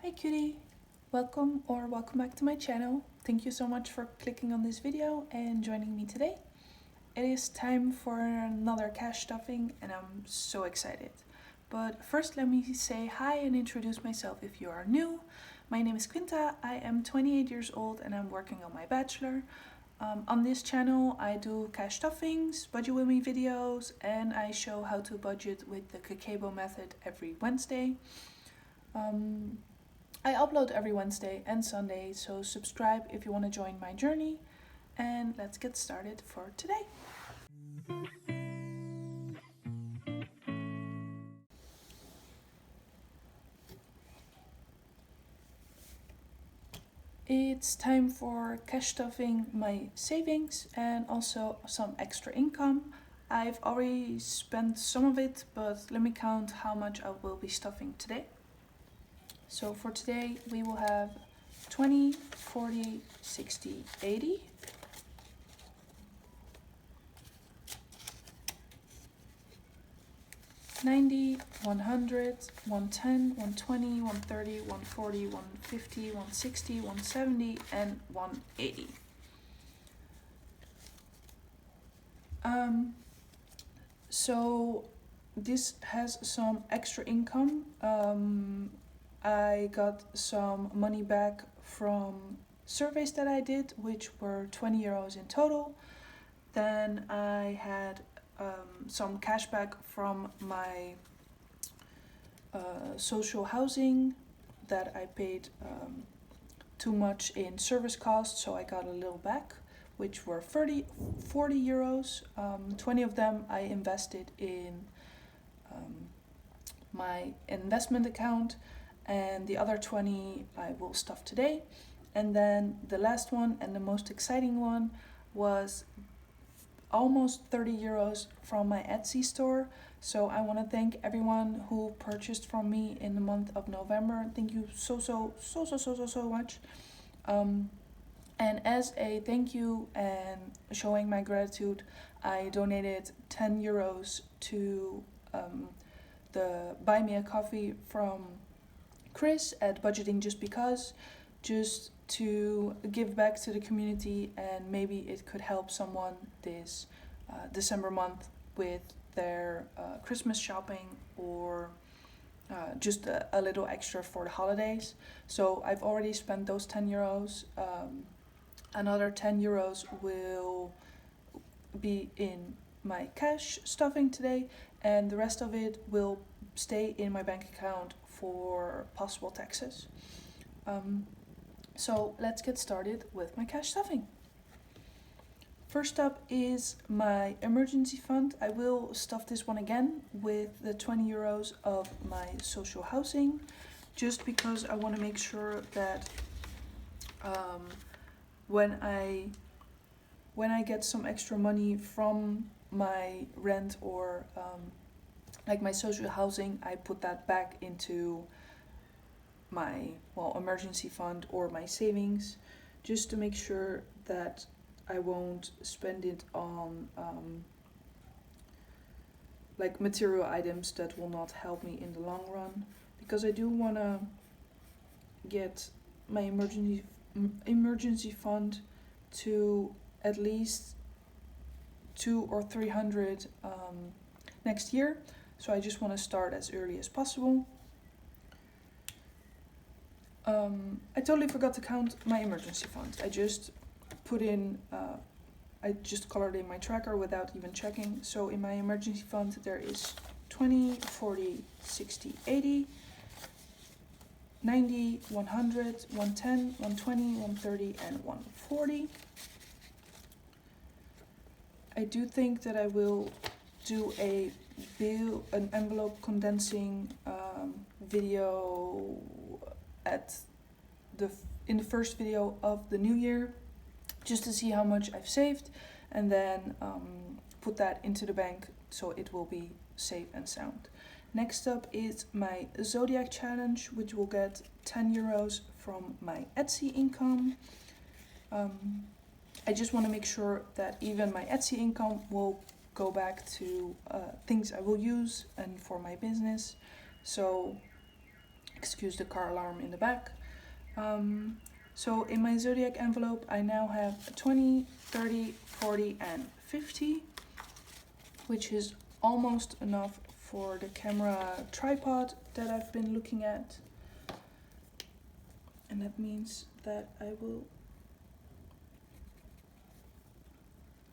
Hi cutie! Welcome back to my channel. Thank you so much for clicking on this video and joining me today. It is time for another cash stuffing and I'm so excited. But first let me say hi and introduce myself if you are new. My name is Quinta, I am 28 years old and I'm working on my bachelor. On this channel I do cash stuffings, budget with me videos, and I show how to budget with the Kakeibo method every Wednesday. I upload every Wednesday and Sunday, so subscribe if you want to join my journey. And let's get started for today. It's time for cash stuffing my savings and also some extra income. I've already spent some of it, but let me count how much I will be stuffing today. So for today we will have 20, 40, 60, 80. 90, 100, 110, 120, 130, 140, 150, 160, 170, and 180. So this has some extra income. I got some money back from surveys that I did, which were 20 euros in total. Then I had some cash back from my social housing that I paid too much in service costs, so I got a little back, which were 40 euros. 20 of them I invested in my investment account, and the other 20 I will stuff today. And then the last one and the most exciting one was almost 30 euros from my Etsy store. So I want to thank everyone who purchased from me in the month of November. Thank you so much. And as a thank you and showing my gratitude, I donated 10 euros to the Buy Me a Coffee from Chris at Budgeting Just Because, just to give back to the community, and maybe it could help someone this December month with their Christmas shopping, or just a little extra for the holidays. So I've already spent those 10 euros. Another 10 euros will be in my cash stuffing today, and the rest of it will stay in my bank account for possible taxes. So let's get started with my cash stuffing. First up is my emergency fund. I will stuff this one again with the 20 euros of my social housing, just because I want to make sure that when I get some extra money from my rent or like my social housing, I put that back into my emergency fund or my savings, just to make sure that I won't spend it on like material items that will not help me in the long run, because I do want to get my emergency fund to at least 200 or 300 next year. So I just want to start as early as possible. I totally forgot to count my emergency fund. I just put in, I just colored in my tracker without even checking. So in my emergency fund there is 20, 40, 60, 80, 90, 100, 110, 120, 130, and 140. I do think that I will do an envelope condensing video in the first video of the new year, just to see how much I've saved, and then put that into the bank so it will be safe and sound. Next up is my Zodiac challenge, which will get 10 euros from my Etsy income. I just want to make sure that even my Etsy income will go back to things I will use and for my business. So Excuse the car alarm in the back. So in my Zodiac envelope I now have 20, 30, 40 and 50, which is almost enough for the camera tripod that I've been looking at. And that means that I will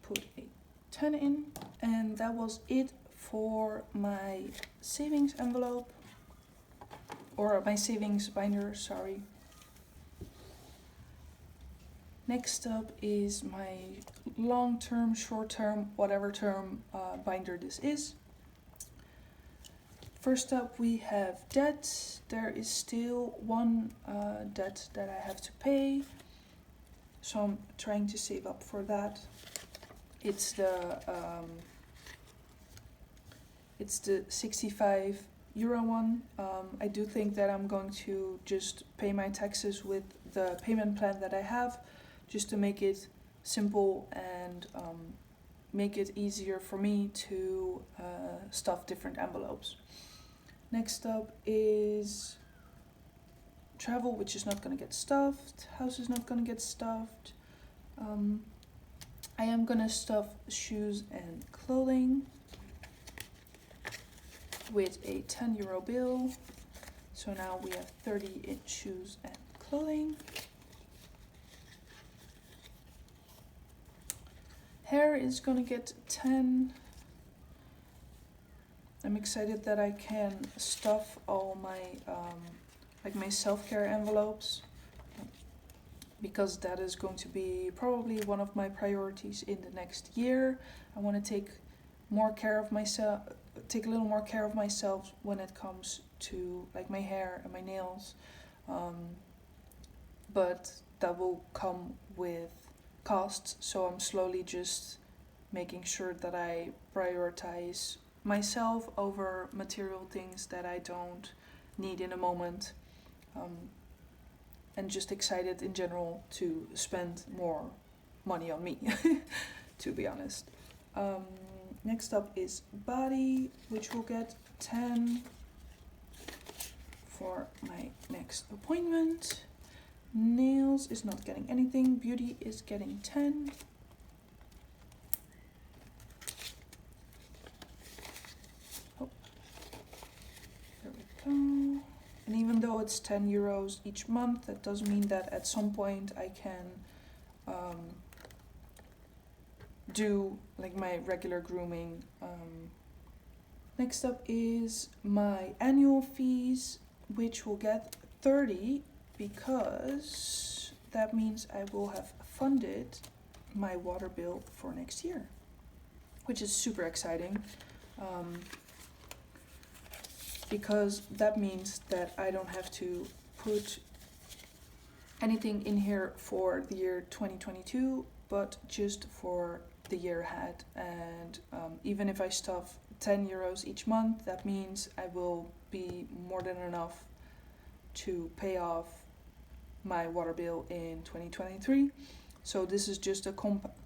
put a 10 in, and that was it for my savings envelope, or my savings binder, sorry. Next up is my long-term, short-term, whatever term binder this is. First up we have debt. There is still one debt that I have to pay, so I'm trying to save up for that. It's the 65 euro one. I do think that I'm going to just pay my taxes with the payment plan that I have, just to make it simple and make it easier for me to stuff different envelopes. Next up is travel, which is not going to get stuffed. House is not going to get stuffed. I am going to stuff shoes and clothing with a 10 euro bill. So now we have 30 in shoes and clothing. Hair is gonna get 10. I'm excited that I can stuff all my like my self-care envelopes, because that is going to be probably one of my priorities in the next year. I want to take more care of myself, take a little more care of myself when it comes to like my hair and my nails, but that will come with costs, so I'm slowly just making sure that I prioritize myself over material things that I don't need in a moment, and just excited in general to spend more money on me, to be honest. Next up is body, which will get 10 for my next appointment. Nails is not getting anything. Beauty is getting 10. Oh, there we go. And even though it's 10 euros each month, that does mean that at some point I can do like my regular grooming. Next up is my annual fees, which will get 30, because that means I will have funded my water bill for next year, which is super exciting, because that means that I don't have to put anything in here for the year 2022, but just for the year ahead. And even if I stuff 10 euros each month, that means I will be more than enough to pay off my water bill in 2023. So this is just a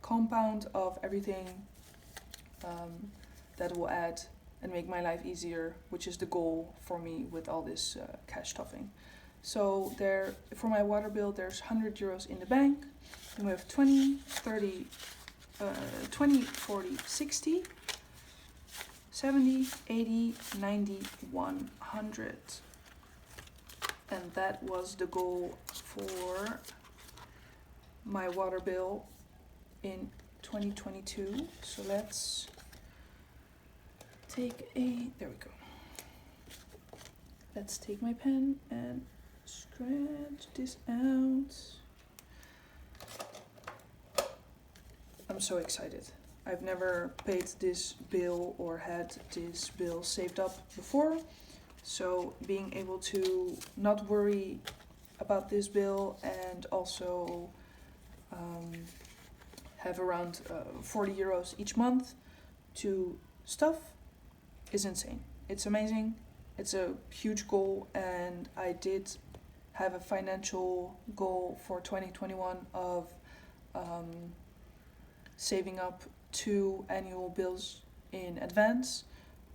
compound of everything that will add and make my life easier, which is the goal for me with all this cash stuffing. So there, for my water bill, there's 100 euros in the bank, and we have 20, 30, 20, 40, 60, 70, 80, 90, 100. And that was the goal for my water bill in 2022. So let's take there we go. Let's take my pen and scratch this out. I'm so excited. I've never paid this bill or had this bill saved up before. So being able to not worry about this bill and also have around 40 euros each month to stuff is insane. It's amazing. It's a huge goal, and I did have a financial goal for 2021 of saving up 2 annual bills in advance,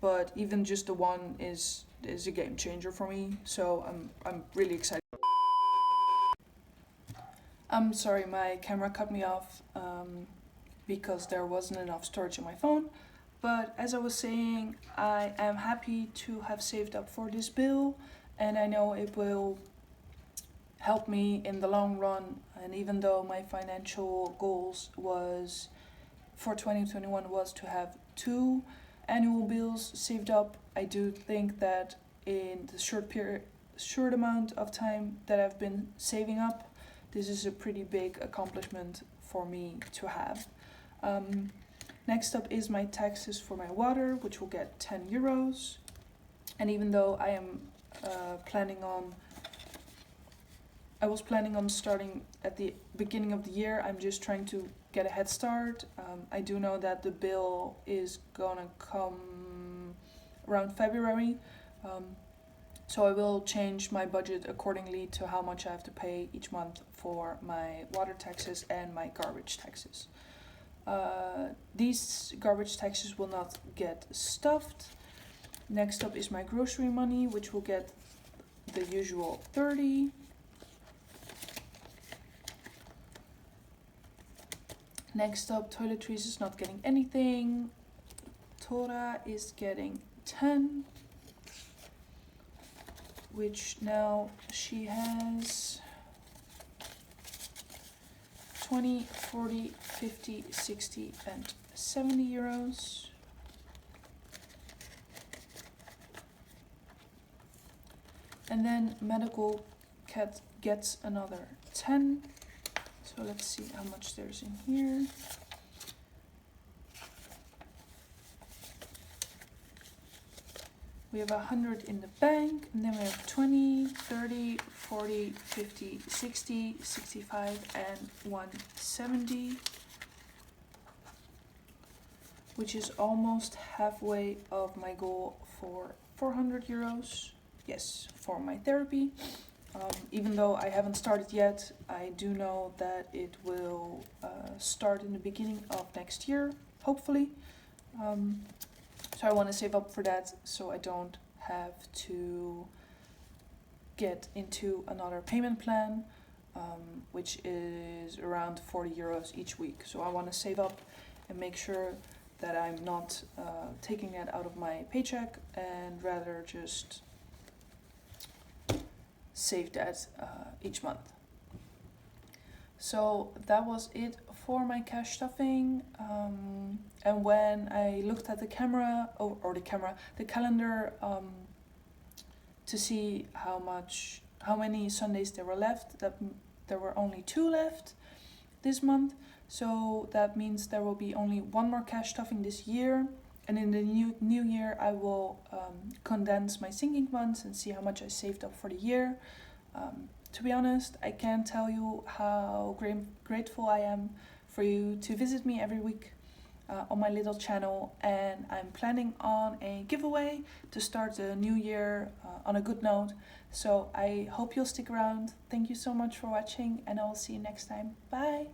but even just the one is is a game changer for me. So I'm really excited. I'm sorry, my camera cut me off because there wasn't enough storage on my phone. But as I was saying, I am happy to have saved up for this bill, and I know it will help me in the long run. And even though my financial goals was for 2021 was to have 2 annual bills saved up, I do think that in the short amount of time that I've been saving up, this is a pretty big accomplishment for me to have. Next up is my taxes for my water, which will get 10 euros. And even though I am I was planning on starting at the beginning of the year, I'm just trying to get a head start. I do know that the bill is gonna come around February. So I will change my budget accordingly to how much I have to pay each month for my water taxes and my garbage taxes. These garbage taxes will not get stuffed. Next up is my grocery money, which will get the usual 30. Next up, toiletries is not getting anything. Tora is getting 10, which now she has 20, 40, 50, 60, and 70 euros. And then medical cat gets another 10. So let's see how much there's in here. We have 100 in the bank, and then we have 20, 30, 40, 50, 60, 65, and 170, which is almost halfway of my goal for 400 euros. Yes, for my therapy. Even though I haven't started yet, I do know that it will start in the beginning of next year, hopefully. So I want to save up for that so I don't have to get into another payment plan, which is around 40 euros each week. So I want to save up and make sure that I'm not taking that out of my paycheck, and rather just save that each month. So that was it for my cash stuffing. And when I looked at the the calendar, to see how many Sundays there were left, that there were only 2 left this month. So that means there will be only 1 more cash stuffing this year. And in the new year, I will condense my sinking funds and see how much I saved up for the year. To be honest, I can't tell you how grateful I am for you to visit me every week on my little channel. And I'm planning on a giveaway to start the new year on a good note. So I hope you'll stick around. Thank you so much for watching, and I'll see you next time. Bye!